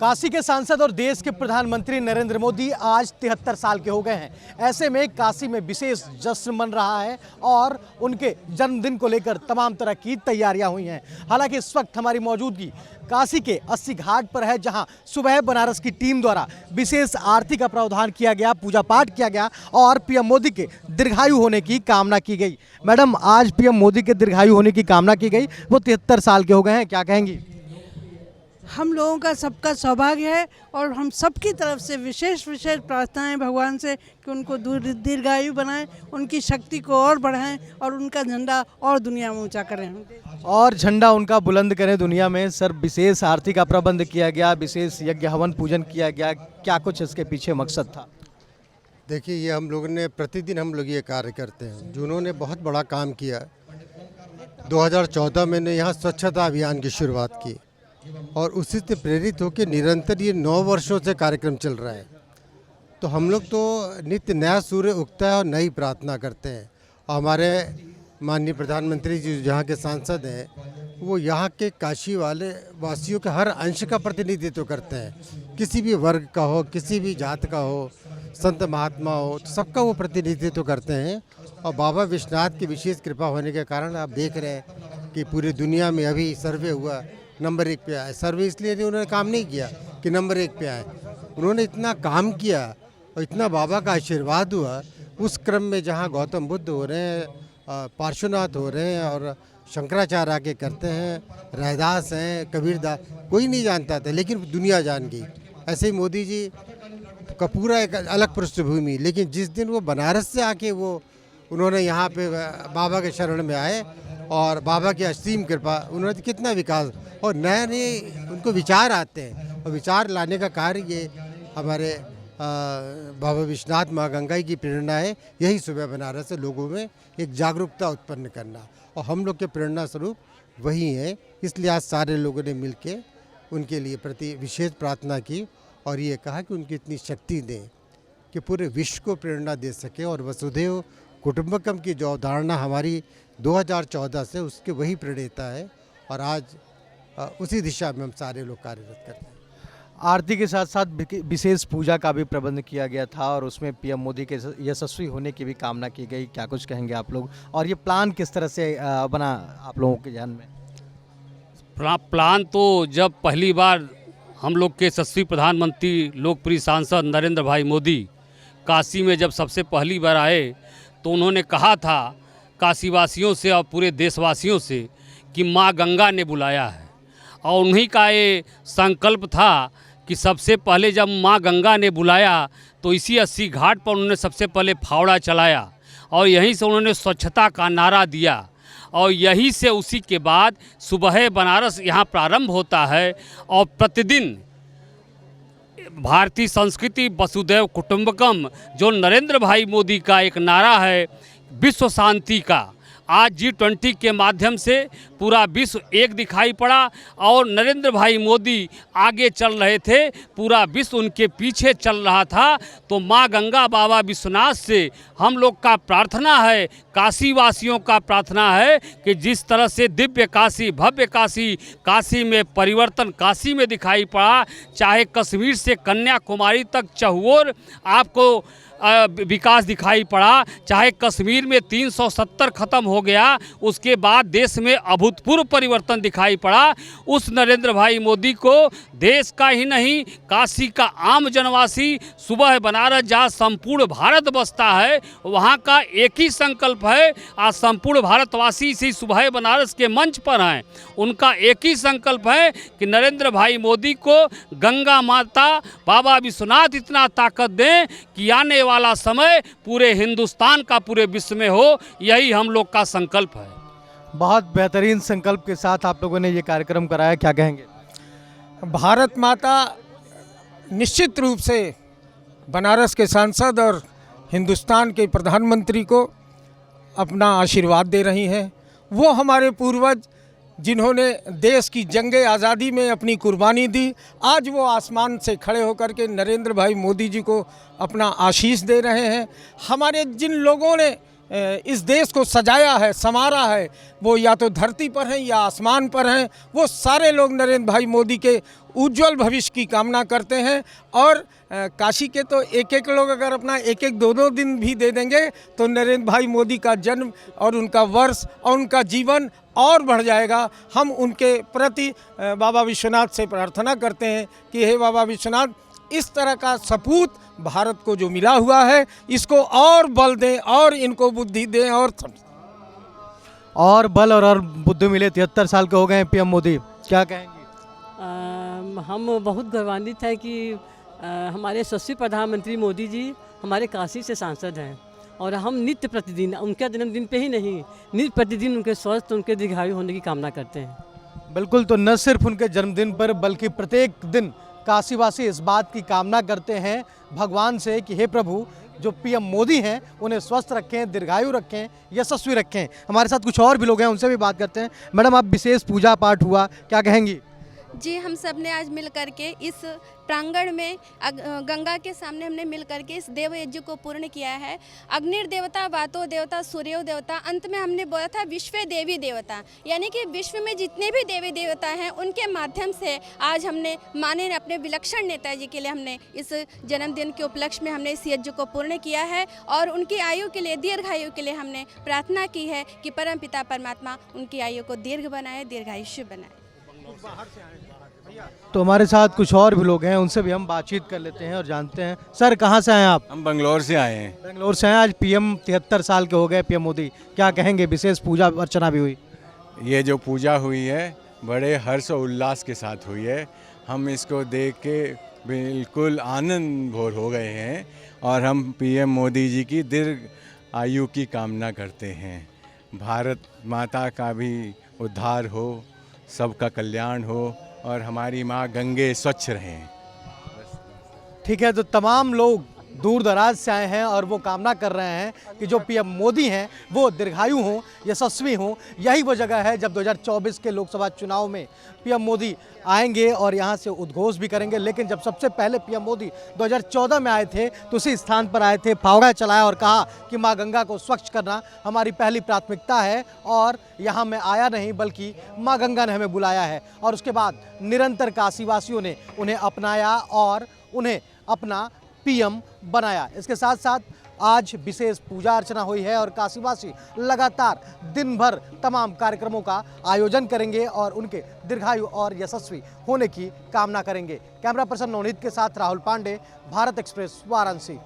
काशी के सांसद और देश के प्रधानमंत्री नरेंद्र मोदी आज 73 साल के हो गए हैं। ऐसे में काशी में विशेष जश्न मन रहा है और उनके जन्मदिन को लेकर तमाम तरह की तैयारियां हुई हैं। हालांकि इस वक्त हमारी मौजूदगी काशी के 80 घाट पर है, जहां सुबह बनारस की टीम द्वारा विशेष आरती का प्रावधान किया गया, पूजा पाठ किया गया और पीएम मोदी के दीर्घायु होने की कामना की गई। मैडम, आज पीएम मोदी के दीर्घायु होने की कामना की गई, वो 73 साल के हो गए हैं, क्या कहेंगी? हम लोगों का सबका सौभाग्य है और हम सबकी तरफ से विशेष प्रार्थनाएं भगवान से कि उनको दीर्घायु बनाएं, उनकी शक्ति को और बढ़ाएं और उनका झंडा और दुनिया में ऊंचा करें और झंडा उनका बुलंद करें दुनिया में। सर, विशेष आरती का प्रबंध किया गया, विशेष यज्ञ हवन पूजन किया गया, क्या कुछ इसके पीछे मकसद था? देखिए, ये हम लोगों ने प्रतिदिन हम लोग ये कार्य करते हैं। जिन्होंने बहुत बड़ा काम किया। 2014 में ने यहाँ स्वच्छता अभियान की शुरुआत की और उसी से प्रेरित होकर निरंतर ये 9 वर्षों से कार्यक्रम चल रहा है। तो हम लोग तो नित्य नया सूर्य उगता है और नई प्रार्थना करते हैं। हमारे माननीय प्रधानमंत्री जी जहाँ के सांसद हैं, वो यहाँ के काशी वाले वासियों के हर अंश का प्रतिनिधित्व करते हैं। किसी भी वर्ग का हो, किसी भी जात का हो, संत महात्मा हो, तो सबका वो प्रतिनिधित्व करते हैं। और बाबा विश्वनाथ की विशेष कृपा होने के कारण आप देख रहे हैं कि पूरी दुनिया में अभी सर्वे हुआ, नंबर 1 पे आए। सर्वे इसलिए नहीं, उन्होंने काम नहीं किया कि नंबर 1 पे आए। उन्होंने इतना काम किया और इतना बाबा का आशीर्वाद हुआ। उस क्रम में जहाँ गौतम बुद्ध हो रहे हैं, पार्श्वनाथ हो रहे हैं और शंकराचार्य आके करते हैं, रैदास हैं, कबीरदास, कोई नहीं जानता था लेकिन दुनिया जान गई। ऐसे ही मोदी जी का पूरा एक अलग पृष्ठभूमि, लेकिन जिस दिन वो बनारस से आके उन्होंने यहाँ पे बाबा के शरण में आए और बाबा की असीम कृपा, उन्होंने कितना विकास और नए नए उनको विचार आते हैं और विचार लाने का कार्य ये हमारे बाबा विश्वनाथ माँ गंगा की प्रेरणा है। यही सुबह बनारस से लोगों में एक जागरूकता उत्पन्न करना और हम लोग के प्रेरणा स्वरूप वही है। इसलिए आज सारे लोगों ने मिलके उनके लिए प्रति विशेष प्रार्थना की और ये कहा कि उनकी इतनी शक्ति दें कि पूरे विश्व को प्रेरणा दे सके। और वसुधैव कुटुंबकम की जो अवधारणा हमारी 2014 से, उसके वही प्रणेता है और आज उसी दिशा में हम सारे लोग कार्यरत करते हैं। आरती के साथ साथ विशेष पूजा का भी प्रबंध किया गया था और उसमें पीएम मोदी के यशस्वी होने की भी कामना की गई, क्या कुछ कहेंगे आप लोग? और ये प्लान किस तरह से बना आप लोगों के ध्यान में? प्लान तो जब पहली बार हम लोग के यशस्वी प्रधानमंत्री लोकप्रिय सांसद नरेंद्र भाई मोदी काशी में जब सबसे पहली बार आए तो उन्होंने कहा था काशीवासियों से और पूरे देशवासियों से कि माँ गंगा ने बुलाया है। और उन्हीं का ये संकल्प था कि सबसे पहले जब माँ गंगा ने बुलाया तो इसी 80 घाट पर उन्होंने सबसे पहले फावड़ा चलाया और यहीं से उन्होंने स्वच्छता का नारा दिया और यहीं से उसी के बाद सुबह बनारस यहाँ प्रारंभ होता है और प्रतिदिन भारतीय संस्कृति वसुधैव कुटुंबकम जो नरेंद्र भाई मोदी का एक नारा है, विश्व शांति का, आज G20 के माध्यम से पूरा विश्व एक दिखाई पड़ा और नरेंद्र भाई मोदी आगे चल रहे थे, पूरा विश्व उनके पीछे चल रहा था। तो माँ गंगा बाबा विश्वनाथ से हम लोग का प्रार्थना है, काशी वासियों का प्रार्थना है कि जिस तरह से दिव्य काशी, भव्य काशी, काशी में परिवर्तन काशी में दिखाई पड़ा, चाहे कश्मीर से कन्याकुमारी तक चहुओर आपको विकास दिखाई पड़ा, चाहे कश्मीर में 370 खत्म हो गया, उसके बाद देश में अभूतपूर्व परिवर्तन दिखाई पड़ा। उस नरेंद्र भाई मोदी को देश का ही नहीं, काशी का आम जनवासी, सुबह बनारस जहाँ संपूर्ण भारत बसता है, वहाँ का एक ही संकल्प है। आज संपूर्ण भारतवासी इसी सुबह बनारस के मंच पर हैं, उनका एक ही संकल्प है कि नरेंद्र भाई मोदी को गंगा माता बाबा विश्वनाथ इतना ताकत दें कि आने वाला समय पूरे हिंदुस्तान का, पूरे विश्व में हो। यही हम लोग का संकल्प है। बहुत बेहतरीन संकल्प के साथ आप लोगों ने ये कार्यक्रम कराया, क्या कहेंगे? भारत माता निश्चित रूप से बनारस के सांसद और हिंदुस्तान के प्रधानमंत्री को अपना आशीर्वाद दे रही हैं। वो हमारे पूर्वज जिन्होंने देश की जंगे आज़ादी में अपनी कुर्बानी दी, आज वो आसमान से खड़े होकर के नरेंद्र भाई मोदी जी को अपना आशीष दे रहे हैं। हमारे जिन लोगों ने इस देश को सजाया है, संवारा है, वो या तो धरती पर हैं या आसमान पर हैं, वो सारे लोग नरेंद्र भाई मोदी के उज्जवल भविष्य की कामना करते हैं। और काशी के तो एक एक लोग अगर अपना एक एक दो दो दिन भी दे देंगे तो नरेंद्र भाई मोदी का जन्म और उनका वर्ष और उनका जीवन और बढ़ जाएगा। हम उनके प्रति बाबा विश्वनाथ से प्रार्थना करते हैं कि हे बाबा विश्वनाथ, इस तरह का सपूत भारत को जो मिला हुआ है इसको और बल दें और इनको बुद्धि दें और बल और बुद्धि मिले। 73 साल के हो गए हैं पीएम मोदी, क्या कहेंगे? हम बहुत गौरवान्वित हैं कि हमारे यशस्वी प्रधानमंत्री मोदी जी हमारे काशी से सांसद हैं और हम नित्य प्रतिदिन उनके जन्मदिन पे ही नहीं, नित्य प्रतिदिन उनके स्वस्थ, उनके दीर्घायु होने की कामना करते हैं। बिल्कुल, तो न सिर्फ उनके जन्मदिन पर बल्कि प्रत्येक दिन काशीवासी इस बात की कामना करते हैं भगवान से कि हे प्रभु, जो पीएम मोदी हैं उन्हें स्वस्थ रखें, दीर्घायु रखें, यशस्वी रखें। हमारे साथ कुछ और भी लोग हैं, उनसे भी बात करते हैं। मैडम, आप विशेष पूजा पाठ हुआ, क्या कहेंगी? जी, हम सब ने आज मिल करके इस प्रांगण में गंगा के सामने हमने मिल करके इस देव यज्ञ को पूर्ण किया है। अग्नि देवता, वातो देवता, सूर्यो देवता, अंत में हमने बोला था विश्व देवी देवता, यानी कि विश्व में जितने भी देवी देवता हैं उनके माध्यम से आज हमने माने अपने विलक्षण नेताजी के लिए हमने इस जन्मदिन के उपलक्ष्य में हमने इस यज्ञ को पूर्ण किया है और उनकी आयु के लिए, दीर्घायु के लिए हमने प्रार्थना की है कि परम पिता परमात्मा उनकी आयु को दीर्घ बनाए, दीर्घायुष्य बनाए। तो हमारे साथ कुछ और भी लोग हैं, उनसे भी हम बातचीत कर लेते हैं और जानते हैं। सर, कहाँ से आए आप? हम बंगलौर से आए हैं। बेंगलोर से हैं। आज पीएम 73 साल के हो गए पीएम मोदी, क्या कहेंगे? विशेष पूजा अर्चना भी हुई। ये जो पूजा हुई है बड़े हर्ष और उल्लास के साथ हुई है। हम इसको देख के बिल्कुल आनंद भोर हो गए हैं और हम पीएम मोदी जी की दीर्घ आयु की कामना करते हैं। भारत माता का भी उद्धार हो, सबका कल्याण हो और हमारी माँ गंगे स्वच्छ रहें। ठीक है, तो तमाम लोग दूर दराज से आए हैं और वो कामना कर रहे हैं कि जो पीएम मोदी हैं वो दीर्घायु हों, यशस्वी हों। यही वो जगह है जब 2024 के लोकसभा चुनाव में पीएम मोदी आएंगे और यहाँ से उद्घोष भी करेंगे। लेकिन जब सबसे पहले पीएम मोदी 2014 में आए थे तो उसी स्थान पर आए थे, फावड़ा चलाया और कहा कि माँ गंगा को स्वच्छ करना हमारी पहली प्राथमिकता है और यहाँ मैं आया नहीं बल्कि माँ गंगा ने हमें बुलाया है। और उसके बाद निरंतर काशीवासियों ने उन्हें अपनाया और उन्हें अपना पीएम बनाया। इसके साथ साथ आज विशेष पूजा अर्चना हुई है और काशीवासी लगातार दिन भर तमाम कार्यक्रमों का आयोजन करेंगे और उनके दीर्घायु और यशस्वी होने की कामना करेंगे। कैमरा पर्सन नवनीत के साथ राहुल पांडे, भारत एक्सप्रेस, वाराणसी।